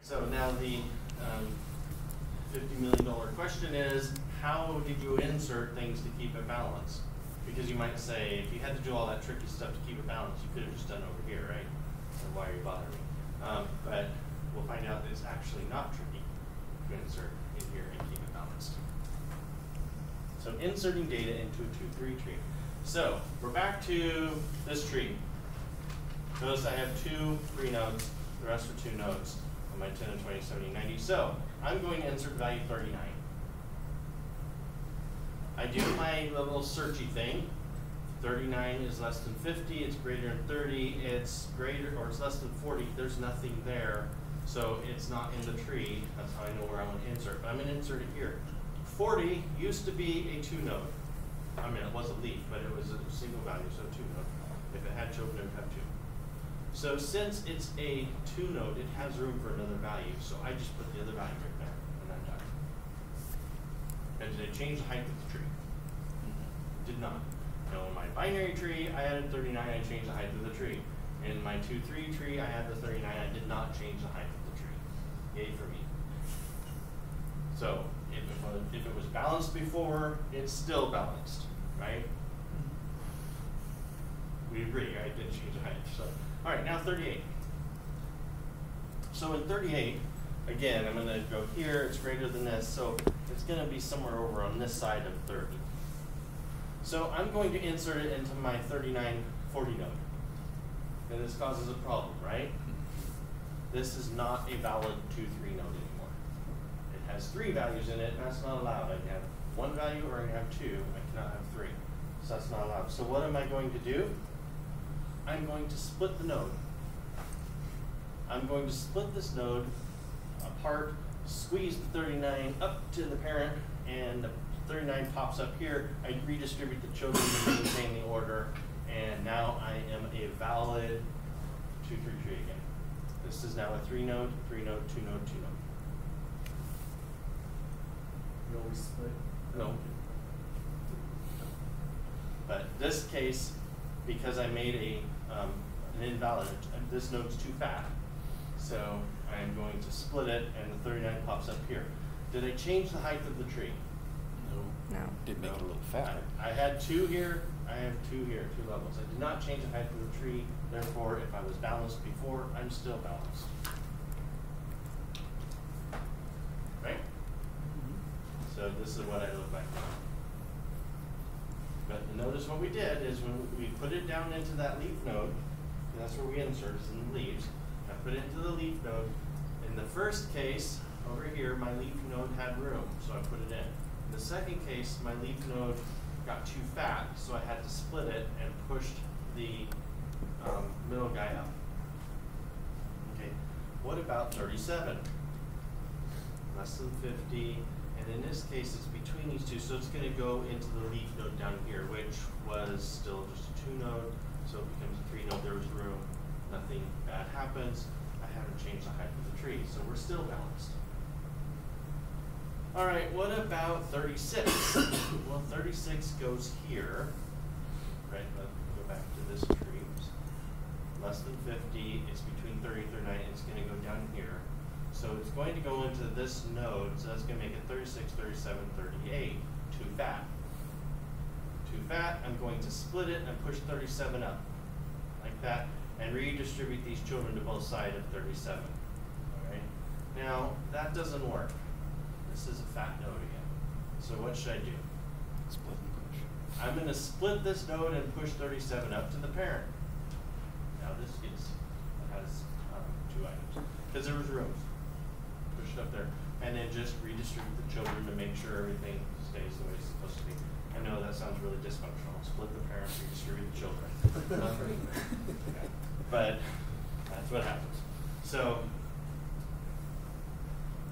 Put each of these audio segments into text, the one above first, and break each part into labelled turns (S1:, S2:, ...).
S1: So now the $50 million question is, how did you insert things to keep it balanced? Because you might say, if you had to do all that tricky stuff to keep it balanced, you could have just done it over here, right? So why are you bothering me? But we'll find out that it's actually not tricky to insert in here and keep it balanced. So inserting data into a 2-3 tree. So we're back to this tree. Notice I have 2 3 nodes, the rest are 2 nodes on my 10 and 20, 70, 90. So I'm going to insert value 39. I do my little searchy thing. 39 is less than 50, it's greater than 30, it's greater, or it's less than 40, there's nothing there, so it's not in the tree. That's how I know where I want to insert, but I'm going to insert it here. 40 used to be a 2 node. I mean, it was a leaf, but it was a single value, so 2 node. If it had children, it would have 2. So since it's a 2 node, it has room for another value, so I just put the other value right there, and I'm done. And did it change the height of the tree? Did not. Now in my binary tree, I added 39, I changed the height of the tree. In my 2-3 tree, I had the 39, I did not change the height of the tree. Yay for me. So if it was balanced before, it's still balanced, right? We agree, right? Didn't change the height. So, all right, now 38. So in 38, again, I'm going to go here, it's greater than this, so it's going to be somewhere over on this side of 30. So I'm going to insert it into my 3940 node. And this causes a problem, right? This is not a valid 2-3 node anymore. It has 3 values in it, and that's not allowed. I can have 1 value or I can have 2. I cannot have 3. So that's not allowed. So what am I going to do? I'm going to split the node. I'm going to split this node apart, squeeze the 39 up to the parent, and the 39 pops up here. I redistribute the children to maintain the order, and now I am a valid 2-3 tree again. This is now a 3 node, 3 node, 2 node, 2 node.
S2: You always split?
S1: No. But this case, because I made an invalid, this node's too fat, so I'm going to split it, and the 39 pops up here. Did I change the height of the tree?
S3: No.
S4: Did make it a little fatter.
S1: I had 2 here, I have 2 here, 2 levels. I did not change the height of the tree, therefore if I was balanced before, I'm still balanced. Right? So this is what I look like now. But notice what we did is when we put it down into that leaf node, and that's where we insert, is in the leaves. I put it into the leaf node. In the first case, over here, my leaf node had room, so I put it in. In the second case, my leaf node got too fat, so I had to split it and pushed the middle guy up. Okay, what about 37? Less than 50, and in this case, it's between these 2, so it's going to go into the leaf node down here, which was still just a 2 node, so it becomes a 3 node. There was room, nothing bad happens. I haven't changed the height of the tree, so we're still balanced. All right, what about 36? Well, 36 goes here, right? Let's go back to this tree. Less than 50, it's between 30 and 39, it's going to go down here. So it's going to go into this node, so that's going to make it 36, 37, 38, too fat. Too fat, I'm going to split it and push 37 up, like that, and redistribute these children to both sides of 37. All right? Now, that doesn't work. This is a fat node again. So what should I do?
S4: Split and push.
S1: I'm going to split this node and push 37 up to the parent. Now this has 2 items, because there was room. Push it up there, and then just redistribute the children to make sure everything stays the way it's supposed to be. I know that sounds really dysfunctional. Split the parents, redistribute the children. Okay. But that's what happens. So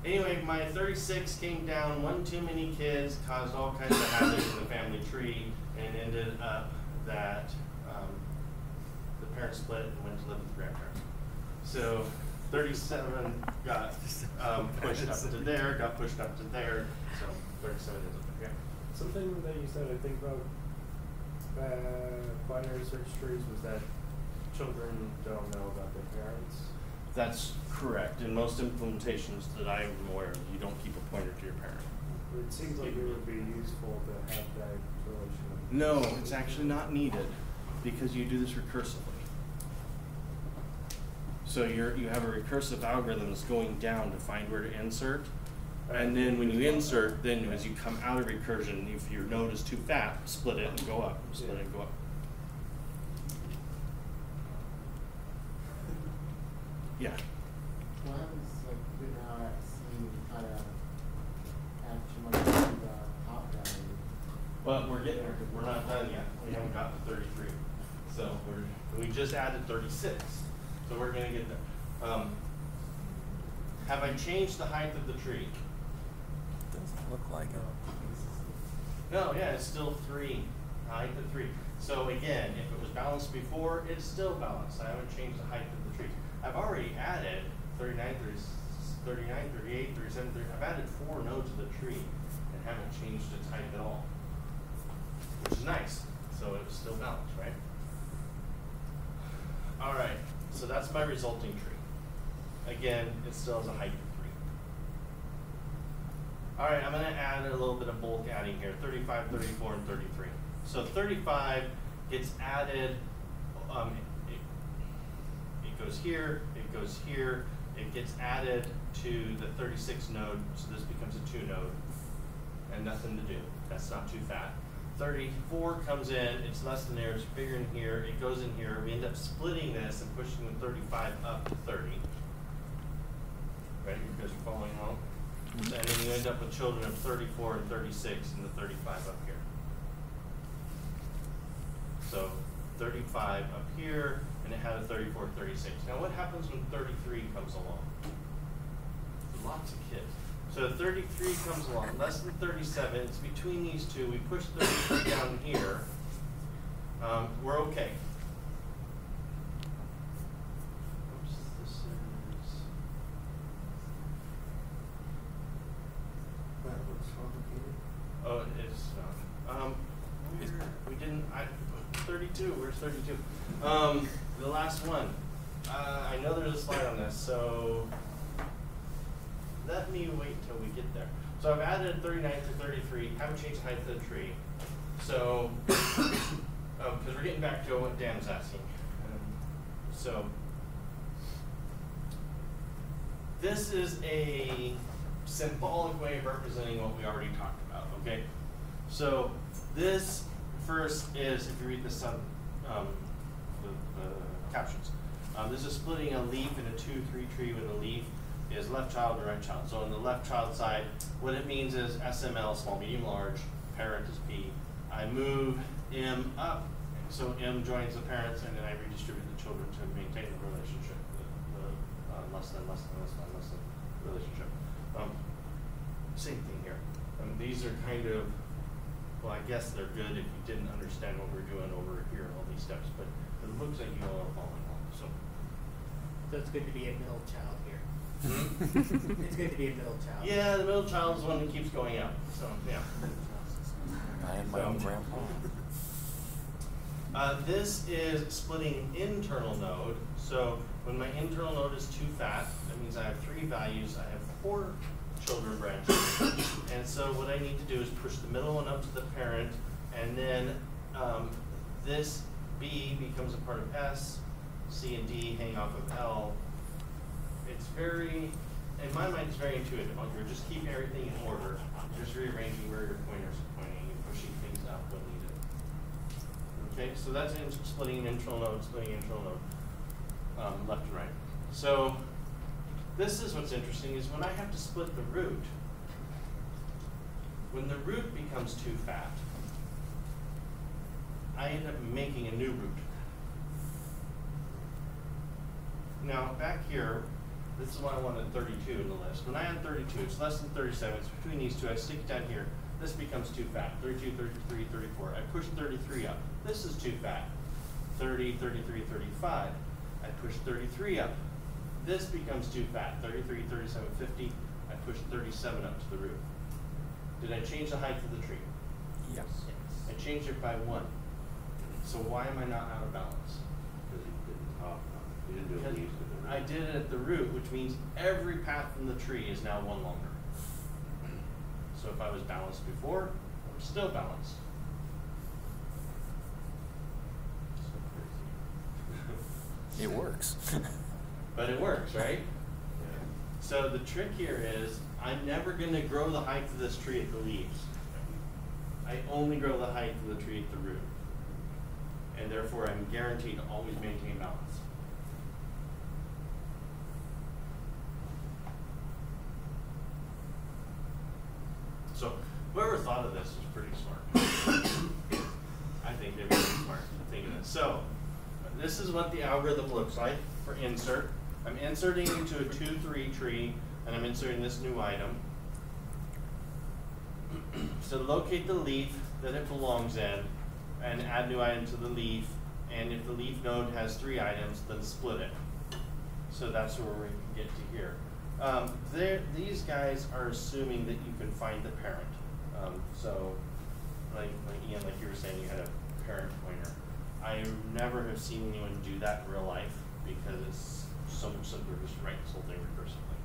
S1: anyway, my 36 came down, 1 too many kids, caused all kinds of havoc in the family tree, and ended up that the parents split and went to live with the grandparents. So 37 got pushed up to there, got pushed up to there, so 37 is up there.
S2: Something that you said, I think, about binary search trees was that children don't know about their parents.
S1: That's correct. In most implementations that I'm aware of, you don't keep a pointer to your parent.
S2: It seems like it would be useful to have that relation.
S1: No, it's actually not needed because you do this recursively. So you have a recursive algorithm that's going down to find where to insert. And then when you insert, then as you come out of recursion, if your node is too fat, split it and go up, split it and go up. Yeah.
S3: What happens like you're now at seeing how to add too much to the top value?
S1: Well, we're getting there because we're not done yet. We haven't got to 33. So we just added 36. So we're going to get there. Have I changed the height of the tree?
S4: Doesn't look like it.
S1: No, yeah, it's still 3, height of 3. So again, if it was balanced before, it's still balanced. I haven't changed the height of the tree. I've already added 39, 38, 37, 30. I've added 4 nodes of the tree and haven't changed its height at all, which is nice. So it's still balanced, right? All right, so that's my resulting tree. Again, it still has a height of 3. All right, I'm going to add a little bit of bulk adding here, 35, 34, and 33. So 35 gets added, it goes here, it gets added to the 36 node, so this becomes a 2 node, and nothing to do. That's not too fat. 34 comes in, it's less than there, it's bigger in here, it goes in here, we end up splitting this and pushing the 35 up to 30. Right, you guys are following along? And then you end up with children of 34 and 36 and the 35 up here. So 35 up here, and it had a 34, 36. Now what happens when 33 comes along? Lots of kids. So 33 comes along, less than 37. It's between these two. We push 33 down here. We're okay. Oops, this is.
S3: That looks complicated.
S1: Oh, it's not. We didn't. 32. Where's 32? The last one. I know there's a slide on this, so let me wait till we get there. So I've added 39 to 33. Haven't changed the height of the tree. So, because we're getting back to what Dan was asking. So this is a symbolic way of representing what we already talked about. Okay. So this first is, if you read this on the captions, this is splitting a leaf in a 2-3 tree with a leaf is left child and right child. So on the left child side, what it means is SML, small, medium, large, parent is P. I move M up, so M joins the parents, and then I redistribute the children to maintain the relationship, the less than relationship. Same thing here. These are kind of, well, I guess they're good if you didn't understand what we're doing over here, all these steps, but it looks like you all are following along. So
S5: it's good to be a middle child here. It's good to be a middle child.
S1: yeah, the middle child is the one that keeps going up. So yeah.
S4: I am my own grandpa.
S1: This is splitting an internal node. So when my internal node is too fat, that means I have 3 values. I have 4 children branches. And so what I need to do is push the middle one up to the parent, and then this B becomes a part of S, C and D hang off of L. It's very, in my mind, it's very intuitive. You're just keeping everything in order. You're just rearranging where your pointers are pointing and pushing things up when needed. Okay, so that's splitting an internal node, left and right. So this is what's interesting is when I have to split the root, when the root becomes too fat, I end up making a new root. Now back here, this is why I wanted 32 in the list. When I add 32, it's less than 37. It's between these two. I stick it down here. This becomes too fat. 32, 33, 34. I push 33 up. This is too fat. 30, 33, 35. I push 33 up. This becomes too fat. 33, 37, 50. I push 37 up to the root. Did I change the height of the tree?
S4: Yes.
S1: I changed it by 1. So why am I not out of balance?
S6: Because you didn't talk about it. You didn't do a leaf with it.
S1: I did it at the root, which means every path in the tree is now one longer. So if I was balanced before, I'm still balanced.
S4: It works.
S1: But it works, right? So the trick here is, I'm never going to grow the height of this tree at the leaves. I only grow the height of the tree at the root. And therefore, I'm guaranteed to always maintain balance. So whoever thought of this was pretty smart. I think they're really smart to think of this. So this is what the algorithm looks like for insert. I'm inserting into a 2-3 tree, and I'm inserting this new item. So locate the leaf that it belongs in, and add new item to the leaf. And if the leaf node has 3 items, then split it. So that's where we can get to here. These guys are assuming that you can find the parent. So, like Ian, like you were saying, you had a parent pointer. I never have seen anyone do that in real life because it's so much simpler to just write this whole thing recursively.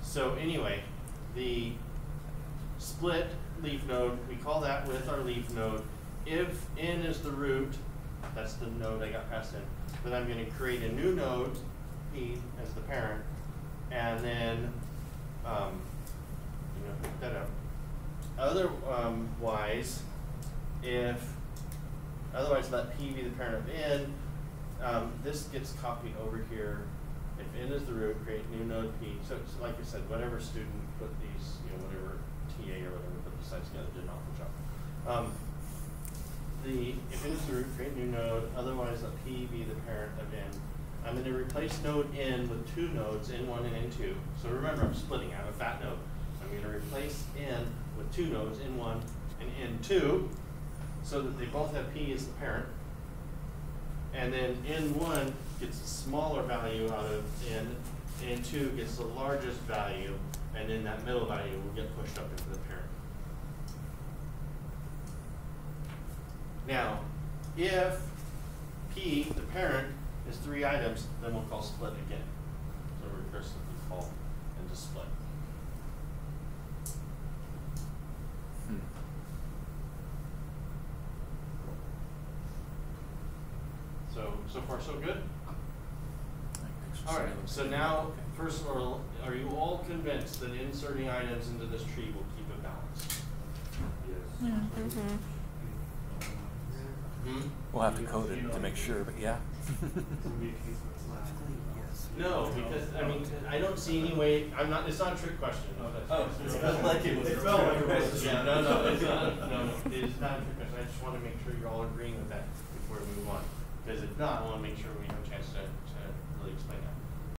S1: So anyway, the split leaf node, we call that with our leaf node. If n is the root, that's the node I got passed in, then I'm going to create a new node, p, as the parent, and then pick that up. Otherwise, let p be the parent of n. This gets copied over here. If n is the root, create new node p. So like I said, whatever student put these, whatever TA or whatever put the sites together did an awful job. If n is the root, create new node. Otherwise, let p be the parent of n. I'm going to replace node n with 2 nodes, n1 and n2. So remember, I'm splitting. I have a fat node. I'm going to replace n with 2 nodes, n1 and n2, so that they both have p as the parent. And then n1 gets a smaller value out of n, n2 gets the largest value, and then that middle value will get pushed up into the parent. Now, if p, the parent, is 3 items, then we'll call split again. So recursively call into split. So far so good? All right, so now, first of all, are you all convinced that inserting items into this tree will keep it balanced?
S2: Yes.
S6: Mm-hmm.
S4: We'll have to code it to make sure, but yeah.
S1: No, because I don't see any way. It's not a trick question.
S7: It felt like it was.
S1: It felt like a question. Yeah, no, it's not. No, it is not a trick question. I just want to make sure you're all agreeing with that before we move on. Because if not, I want to make sure we have a chance to really explain that.